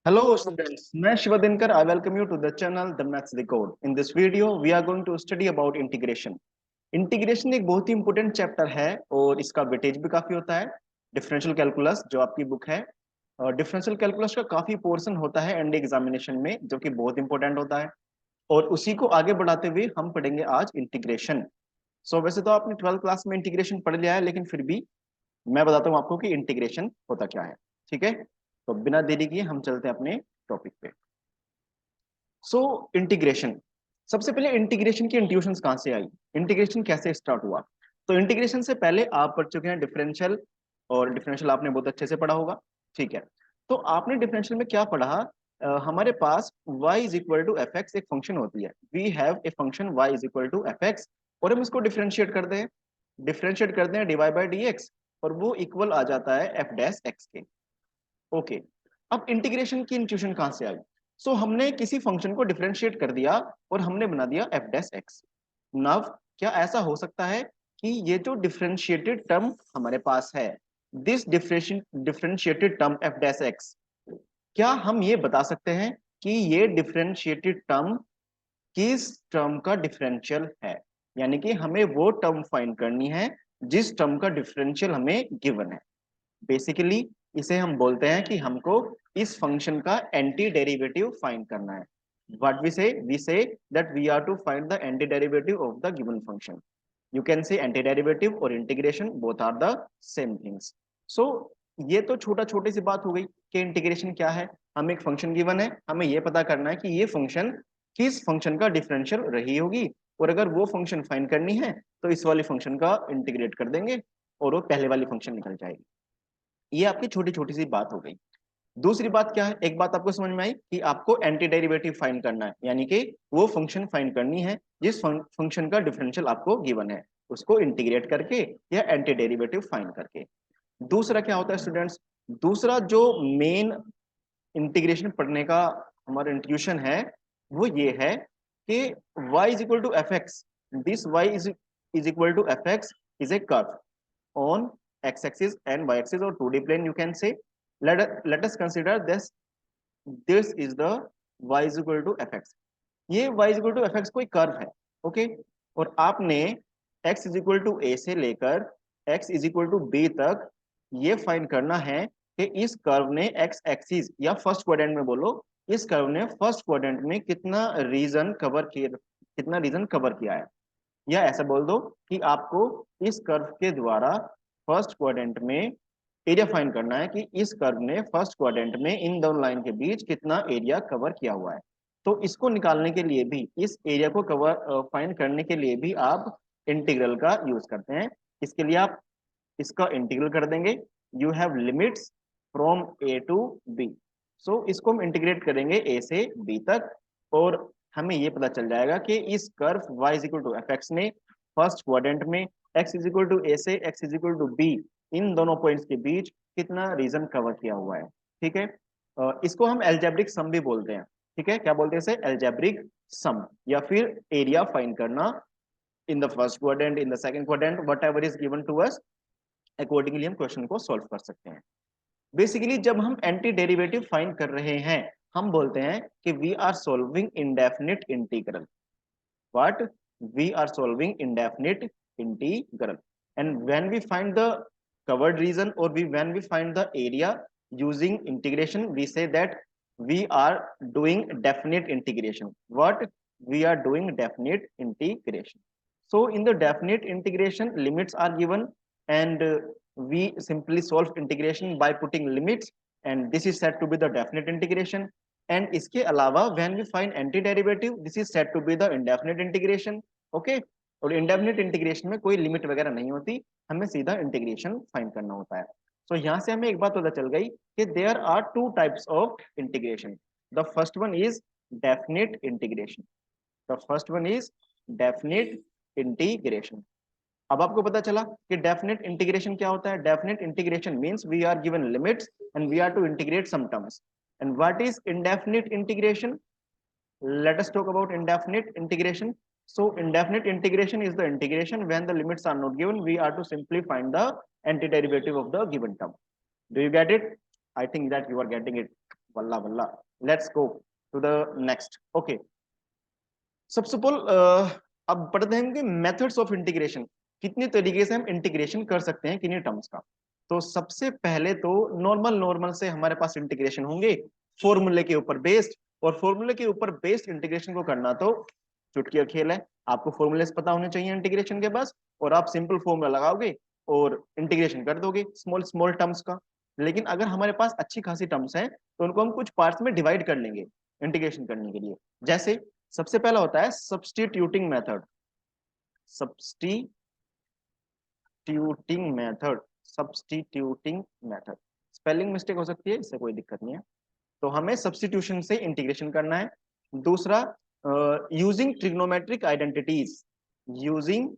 Hello students, मैं शिवदिनकर. I welcome you to the channel The Maths Decode. In this video, we are going to study about integration. Integration एक बहुत ही important chapter है और इसका weightage भी काफी होता है. डिफरेंशियल कैलकुलस जो आपकी बुक है, डिफरेंशियल कैलकुलस का काफी पोर्शन होता है एंड एग्जामिनेशन में, जो कि बहुत इंपॉर्टेंट होता है. और उसी को आगे बढ़ाते हुए हम पढ़ेंगे आज इंटीग्रेशन. वैसे तो आपने 12th क्लास में इंटीग्रेशन पढ़ लिया है, लेकिन फिर भी मैं बताता हूँ आपको कि इंटीग्रेशन होता क्या है. ठीक है, तो बिना देरी किए हम चलते हैं अपने टॉपिक पे. इंटीग्रेशन. सबसे पहले इंटीग्रेशन की इंट्यूशंस कहां से आई, इंटीग्रेशन कैसे स्टार्ट हुआ. तो इंटीग्रेशन से पहले आप पढ़ चुके हैं डिफरेंशियल, और डिफरेंशियल आपने बहुत अच्छे से पढ़ा होगा. ठीक है, तो आपने डिफरेंशियल में क्या पढ़ा. हमारे पास y is equal to F x एक फंक्शन होती है. We have a function y is equal to F x, और हम इसको डिफरेंशिएट करते हैं dy बाई डी एक्स, और वो इक्वल आ जाता है एफ डैश एक्स के. ओके, अब इंटीग्रेशन की इंट्यूशन कहां से आई. हमने किसी फंक्शन को डिफरेंशिएट कर दिया और हमने बना दिया एफ डैश एक्स. नव क्या ऐसा हो सकता है कि ये जो डिफरेंशिएटेड टर्म हमारे पास है, this differentiated term F dash x, क्या हम ये बता सकते हैं कि ये डिफरेंशिएटेड टर्म किस टर्म का डिफरेंशियल है. यानी कि हमें वो टर्म फाइंड करनी है जिस टर्म का डिफरेंशियल हमें गिवन है. बेसिकली इसे हम बोलते हैं कि हमको इस फंक्शन का एंटी डेरिवेटिव फाइंड करना है. What we say that we are to find the anti derivative of the given function. You can say anti derivative or integration both are the same things. So ये तो छोटी सी बात हो गई कि integration क्या है. हमें एक फंक्शन गिवन है, हमें ये पता करना है कि ये फंक्शन किस फंक्शन का डिफरेंशियल रही होगी, और अगर वो फंक्शन फाइंड करनी है तो इस वाले फंक्शन का इंटीग्रेट कर देंगे और वो पहले वाली फंक्शन निकल जाएगी. ये आपकी छोटी छोटी सी बात हो गई. दूसरी बात क्या है, एक बात आपको समझ में आई कि आपको एंटी डेरिवेटिव फाइंड करना है, यानी कि वो फंक्शन फाइंड करनी है जिस फंक्शन का डिफरेंशियल आपको गिवन है, उसको इंटीग्रेट करके या एंटी डेरिवेटिव फाइंड करके. दूसरा क्या होता है स्टूडेंट्स, दूसरा जो मेन इंटीग्रेशन पढ़ने का हमारा इंट्यूशन है वो ये है कि y is equal to F x. This y is equal to F x is a curve on x-axis and y-axis or 2D plane, you can say. Let us consider this is the y is equal to fx. ये y is equal to fx कोई curve है. Okay, और आपने x is equal to a से लेकर x is equal to b तक ये find करना है कि इस कर्व ने x एक्सिस या फर्स्ट क्वाड्रेंट में बोलो, इस कर्व ने फर्स्ट क्वाड्रेंट में कितना रीजन कवर किया है. या ऐसा बोल दो कि आपको इस कर्व के द्वारा फर्स्ट क्वाड्रेंट में एरिया फाइंड करना है कि इस कर्व ने फर्स्ट क्वाड्रेंट में इन दोनों लाइन के बीच कितना एरिया कवर किया हुआ है. तो इसको निकालने के लिए भी, इस एरिया को कवर फाइंड करने के लिए भी आप इंटीग्रल का यूज करते हैं. इसके लिए आप इसका इंटीग्रल कर देंगे. You have limits from a to b. इसको हम इंटीग्रेट करेंगे ए से बी तक, और हमें ये पता चल जाएगा कि इस curve y is equal to F X ने फर्स्ट क्वाड्रेंट में x is equal to A से x is equal to B, इन दोनों पॉइंट्स के बीच कितना रीजन कवर किया हुआ है. ठीक है, इसको हम एल्जेब्रिक सम भी बोलते हैं. ठीक है, क्या बोलते हैं इसे, एल्जेब्रिक सम, या फिर एरिया फाइंड करना in the first quadrant, in the second quadrant, whatever is given to us, accordingly हम क्वेश्चन को सॉल्व कर सकते हैं. बेसिकली जब हम एंटी डेरिवेटिव फाइंड कर रहे हैं, हम बोलते हैं कि we are solving indefinite integral. What, we are solving indefinite integral. And when we find the covered region, or when we find the area using integration, we say that we are doing definite integration. What, we are doing definite integration. So in the definite integration, limits are given, and we simply solve integration by putting limits, and this is said to be the definite integration. And इसके अलावा when we find anti derivative, this is said to be the indefinite integration. Okay, और indefinite integration में कोई limit वगैरह नहीं होती, हमें सीधा इंटीग्रेशन फाइंड करना होता है. यहाँ से हमें एक बात पता चल गई कि there are two types of integration. The first one is definite integration. The first one is definite integration. अब आपको पता चला कि डेफिनिट इंटीग्रेशन क्या होता है. Definite integration means we are given limits and we are to integrate some terms. And what is indefinite integration? Let us talk about indefinite integration. Indefinite integration is the integration when the limits are not given. We are to simply find the antiderivative of the given term. Do you get it? I think that you are getting it. वल्ला वल्ला, let's go to the next. Okay, सबसे अब पढ़ते हैं कि methods of integration, कितनी तरीके से हम इंटीग्रेशन कर सकते हैं किन्हीं टर्म्स का। तो सबसे पहले तो नॉर्मल नॉर्मल से हमारे पास इंटीग्रेशन होंगे फॉर्मूले के ऊपर बेस्ड, और फॉर्मूले के ऊपर बेस्ड इंटीग्रेशन को करना तो चुटकी का खेल है। आपको फॉर्मूलेस पता होने चाहिए इंटीग्रेशन के बस, और आप सिंपल फॉर्मूला लगाओगे और इंटीग्रेशन कर दोगे स्मॉल स्मॉल टर्म्स का। लेकिन अगर हमारे पास अच्छी खासी टर्म्स हैं तो उनको हम कुछ पार्ट्स में डिवाइड कर लेंगे इंटीग्रेशन करने के लिए। जैसे सबसे पहला होता है substituting method, substituting method, substituting method. Spelling mistake हो सकती है, इससे कोई दिक्कत नहीं है। तो हमें सब्स्टिट्यूशन से इंटीग्रेशन करना है। दूसरा, using trigonometric identities, using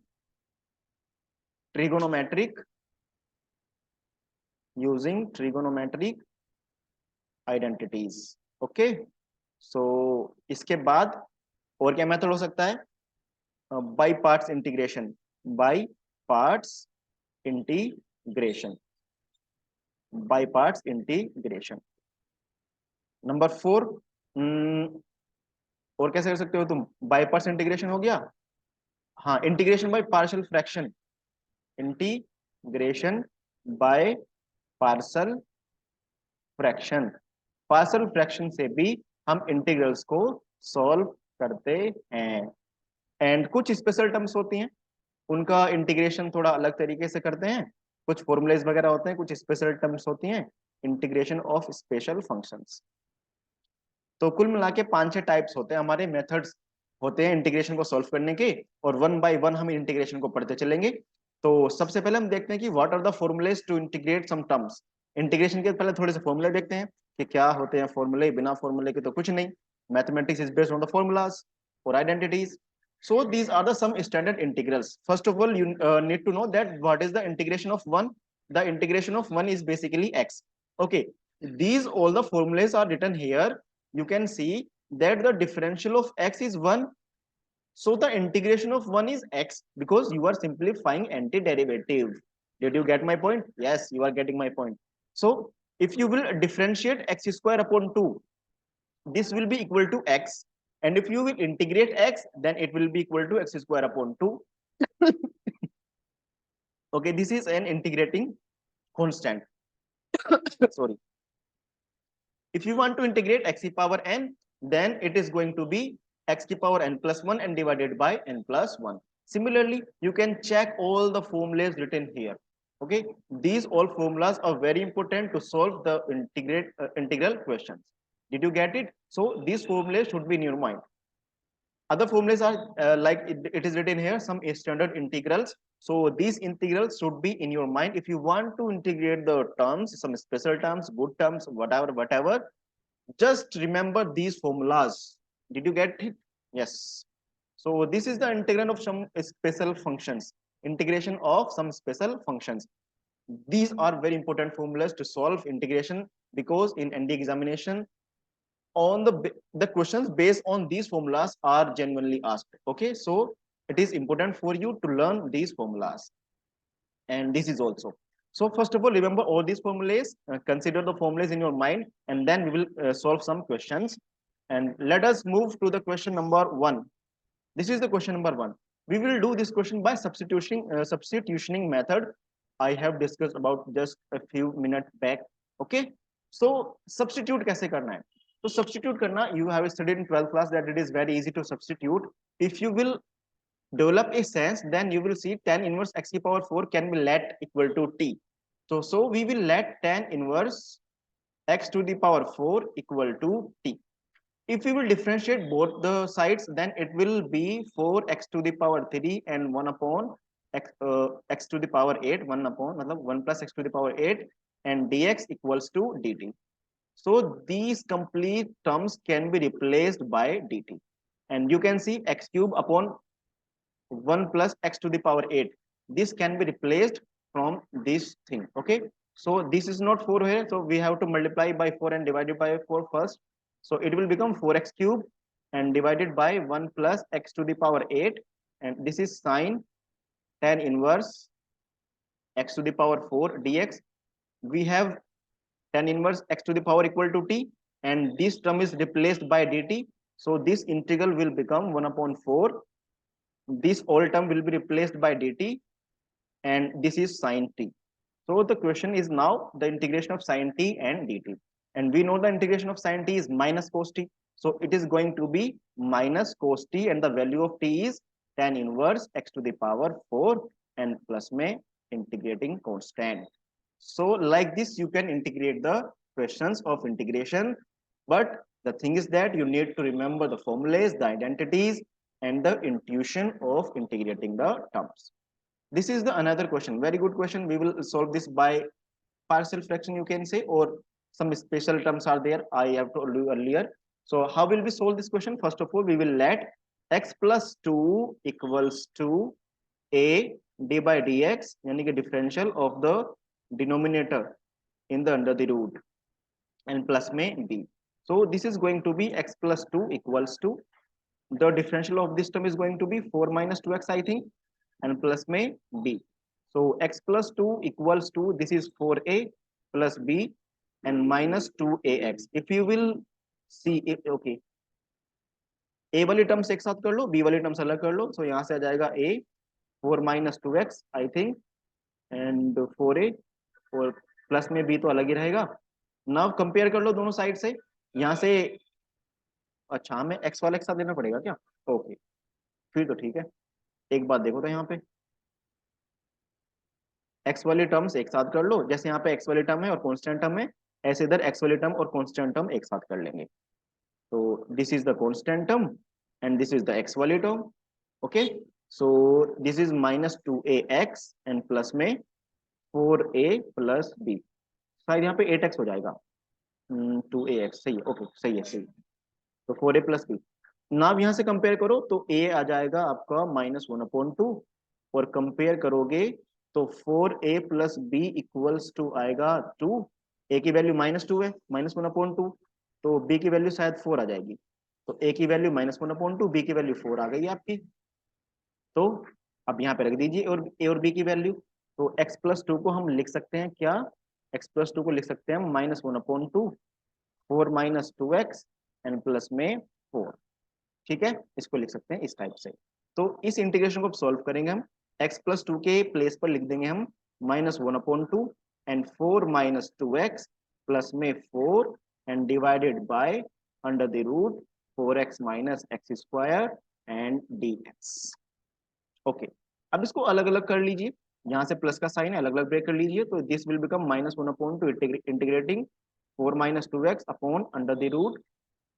trigonometric, using trigonometric identities. Okay, so इसके बाद और क्या मेथड हो सकता है? By parts integration, by parts integration, by parts integration. Number 4, और कैसे कर सकते हो तुम? बाई पार्ट्स इंटीग्रेशन हो गया, हाँ, integration by partial fraction, integration by partial fraction. Partial fraction से भी हम इंटीग्रल्स को सॉल्व करते हैं। एंड कुछ स्पेशल टर्म्स होती हैं, उनका इंटीग्रेशन थोड़ा अलग तरीके से करते हैं। कुछ फॉर्मूलेज वगैरह होते हैं, कुछ स्पेशल टर्म्स होती हैं, इंटीग्रेशन ऑफ स्पेशल फंक्शंस। तो कुल मिला के 5-6 टाइप्स होते हैं हमारे मेथड्स होते हैं इंटीग्रेशन को सॉल्व करने के, और वन बाय वन हम इंटीग्रेशन को पढ़ते चलेंगे। तो सबसे पहले हम देखते हैं कि what are the formulae to integrate some terms. Integration के पहले थोड़े से फॉर्मूले देखते हैं कि क्या होते हैं फॉर्मूले, बिना फॉर्मूले के तो कुछ नहीं। Mathematics is based on the formulas और identities. So these are the some standard integrals. First of all, you need to know that what is the integration of one. The integration of one is basically x. Okay, these all the formulas are written here. You can see that the differential of x is 1. So the integration of 1 is x, because you are simplifying antiderivative. Did you get my point? Yes, you are getting my point. So if you will differentiate x square upon 2, this will be equal to x, and if you will integrate x, then it will be equal to x square upon 2. Okay, this is an integrating constant. Sorry, if you want to integrate x to the power n, then it is going to be x to the power n plus 1 and divided by n plus 1. Similarly, you can check all the formulas written here. Okay, these all formulas are very important to solve the integral questions. Did you get it? So these formulas should be in your mind. Other formulas are like it is written here, some standard integrals. So these integrals should be in your mind. If you want to integrate the terms, some special terms, good terms, whatever, just remember these formulas. Did you get it? Yes. So this is the integral of some special functions, integration of some special functions. These are very important formulas to solve integration, because in ND examination, on the questions based on these formulas are genuinely asked. Okay, so it is important for you to learn these formulas, and this is also. So first of all, remember all these formulas, consider the formulas in your mind, and then we will solve some questions. And let us move to the question number 1. This is the question number 1. We will do this question by substitutioning method. I have discussed about just a few minutes back. Okay, so substitute कैसे करना है? तो substitute करना, you have studied in 12th class that it is very easy to substitute. If you will develop a sense, then you will see tan inverse x to the power 4 can be let equal to t. So we will let tan inverse x to the power 4 equal to t. If we will differentiate both the sides, then it will be 4x to the power 3 and 1 upon x to the power 8, 1 upon 1 plus x to the power 8, and dx equals to dt. So these complete terms can be replaced by dt, and you can see x cube upon 1 plus x to the power 8. This can be replaced from this thing. Okay, so this is not 4 here, so we have to multiply by 4 and divide it by 4 first. So it will become 4x cube and divided by 1 plus x to the power 8, and this is sine tan inverse x to the power 4 dx. We have tan inverse x to the power equal to t, and this term is replaced by dt, so this integral will become 1 upon 4. This whole term will be replaced by dt, and this is sine t. So the question is now the integration of sine t and dt, and we know the integration of sine t is minus cos t, so it is going to be minus cos t, and the value of t is tan inverse x to the power 4 and plus में integrating constant. So like this you can integrate the questions of integration, but the thing is that you need to remember the formulas, the identities, and the intuition of integrating the terms. This is the another question, very good question. We will solve this by partial fraction, you can say, or some special terms are there, I have told you earlier. So how will we solve this question? First of all, we will let x plus 2 equals to a d by dx, यानी कि differential of the denominator in the under the root, and plus में b. So this is going to be x plus 2 equals to, the differential of this term is going to be 4 minus 2x, I think, and plus में b. So x plus 2 equals to, this is 4a plus b and minus 2ax. If you will see it, okay, a वाली terms एक साथ कर लो, b वाली terms अलग कर लो. So यहाँ से आ जाएगा a 4 minus 2x, I think, and 4a, और प्लस में b तो अलग ही रहेगा. नाउ कंपेयर कर लो दोनों साइड से. यहाँ से, अच्छा हमें x वाला एक साथ लेना पड़ेगा क्या? ओके, फिर तो ठीक है. एक बात देखो तो यहाँ पे x वाली टर्म्स एक साथ कर लो, जैसे यहाँ पे x वाली टर्म है और कांस्टेंट टर्म है, ऐसे इधर x वाली टर्म और कांस्टेंट टर्म एक साथ कर लेंगे. तो this is the constant term and this is the x वाली term. Okay, so this is minus 2ax and plus में 4a plus b. शायद यहाँ पे 8x हो जाएगा. 2ax सही है. ओके, सही है, सही. तो 4a plus b. नाउ यहाँ से कंपेयर करो तो a आ जाएगा आपका -1/2, और कंपेयर करोगे तो 4a plus b equals to आएगा 2. a की वैल्यू -2 है, -1/2, तो b की वैल्यू शायद 4 आ जाएगी. तो a की वैल्यू -1/2, b की वैल्यू 4 आ गई आपकी. तो अब यहाँ पे रख दीजिए और a और b की वैल्यू. तो x plus 2 को हम लिख सकते हैं क्या? x plus 2 को लिख सकते हैं -1/2, 4 minus 2x एंड प्लस में 4. ठीक है, इसको लिख सकते हैं इस टाइप से. तो इस इंटीग्रेशन को सॉल्व करेंगे हम. x plus 2 के प्लेस पर लिख देंगे हम -1/2 एंड 4 minus 2x प्लस में 4 and divided by under the root 4x minus x square and dx. Okay, अब इसको अलग अलग कर लीजिए. यहाँ से प्लस का साइन है, अलग अलग ब्रेक कर लीजिए. तो this will become -1/2 integrating 4 minus 2x upon under the root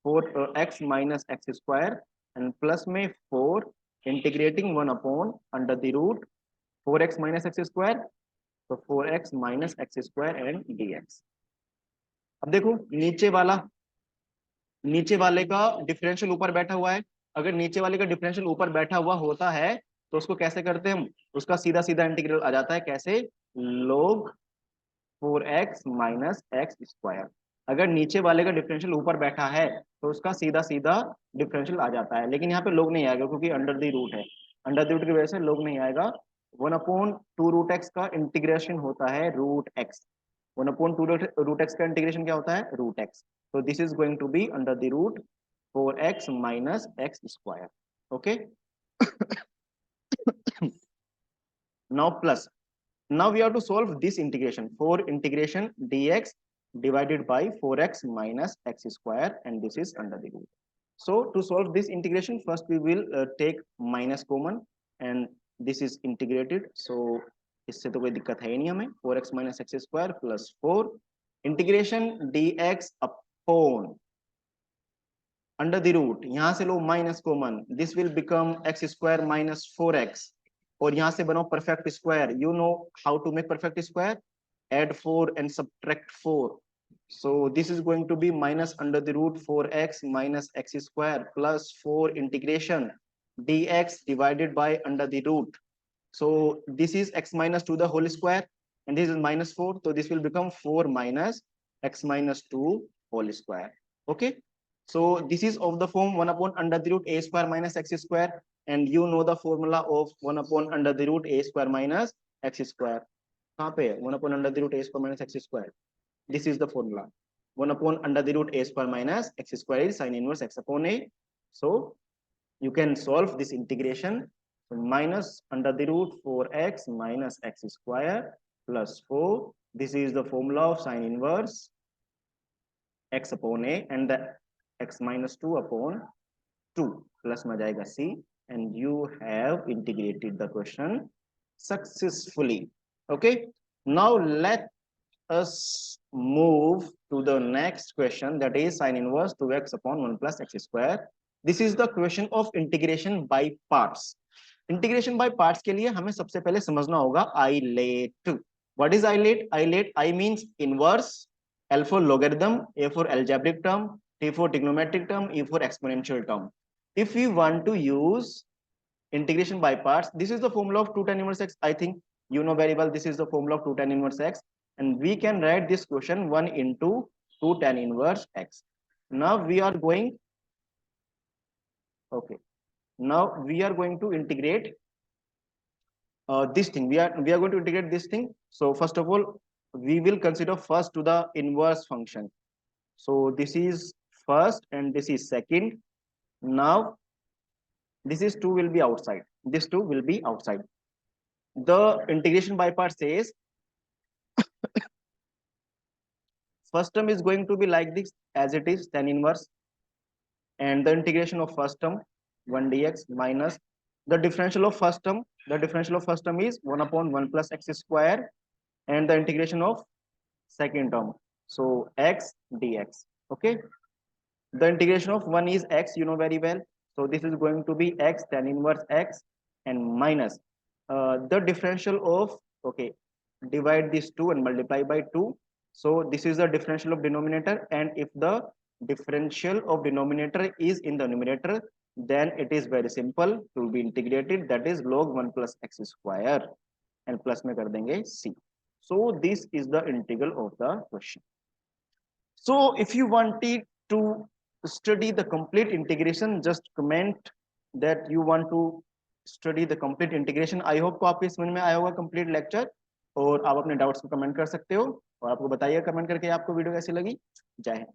4x minus x square and plus में 4 integrating 1 upon under the root 4x minus x square, तो 4x minus x square and dx. अब देखो नीचे वाले का differential ऊपर बैठा हुआ है. अगर नीचे वाले का डिफरेंशियल ऊपर बैठा हुआ होता है तो उसको कैसे करते हैं हम? उसका सीधा सीधा इंटीग्रल आ जाता है. कैसे? log 4x minus x square. अगर नीचे वाले का डिफरेंशियल ऊपर बैठा है तो उसका सीधा सीधा डिफरेंशियल आ जाता है. लेकिन यहाँ पे लोग नहीं आएगा क्योंकि अंडर द रूट है. अंडर द रूट की वजह से लोग नहीं आएगा. 1/2 रूट एक्स का इंटीग्रेशन होता है रूट एक्स. 1/2 रूट एक्स का इंटीग्रेशन क्या होता है? Root X. तो this is going to be under the root 4x minus x square. Okay, now plus. Now we have to solve this integration. 4 integration dx divided by 4x minus x square, and this is under the root. So to solve this integration, first we will take minus common, and this is integrated. So इससे तो कोई दिक्कत है ही नहीं हमें. 4x minus x square plus 4 integration dx upon under the root. यहाँ से लो minus common. This will become x square minus 4x. और यहाँ से बनाओ perfect square. You know how to make perfect square? Add 4 and subtract 4. So this is going to be minus under the root 4x minus x square plus 4 integration dx divided by under the root. So this is x minus 2 the whole square and this is minus 4, so this will become 4 minus x minus 2 whole square. Okay, so this is of the form 1 upon under the root a square minus x square, and you know the formula of 1 upon under the root a square minus x square. कहाँ पे है 1 upon under the root a square minus x square? This is the formula. 1 upon under the root a square minus x square is sin inverse x upon a. So you can solve this integration. So minus under the root 4x minus x square plus 4. This is the formula of sin inverse x upon a, and the x minus 2 upon 2 plus में जाएगा c, and you have integrated the question successfully. Okay, now let us move to the next question, that is sin inverse 2x upon 1 plus x square. This is the question of integration by parts. Integration by parts के लिए हमें सबसे पहले समझना होगा ILATE. What is ILATE? ILATE, I means inverse, L for logarithm, A for algebraic term, T for trigonometric term, E for exponential term. If we want to use integration by parts, this is the formula of 2 tan inverse x. I think you know very well this is the formula of 2 tan inverse x, and we can write this question 1 into 2 tan inverse x. Now we are going, okay, now we are going to integrate this thing. We are going to integrate this thing. So first of all, we will consider first to the inverse function. So this is first and this is second. Now this is 2 will be outside, this 2 will be outside. The integration by parts says first term is going to be like this as it is tan inverse, and the integration of first term 1 dx minus the differential of first term. The differential of first term is 1 upon 1 plus x square, and the integration of second term, so x dx. Okay, the integration of 1 is x, you know very well, so this is going to be x tan inverse x, and minus the differential of, okay, divide this 2 and multiply by 2. So this is the differential of denominator, and if the differential of denominator is in the numerator, then it is very simple to be integrated, that is log 1 plus x square, and plus में कर देंगे c. So this is the integral of the question. So if you wanted to study the complete integration, just comment that you want to study the complete integration. I hope को आपको समझ में आया होगा complete lecture, और आप अपने doubts को कमेंट कर सकते हो, और आपको बताइए कमेंट करके आपको वीडियो कैसी लगी. जय हिंद.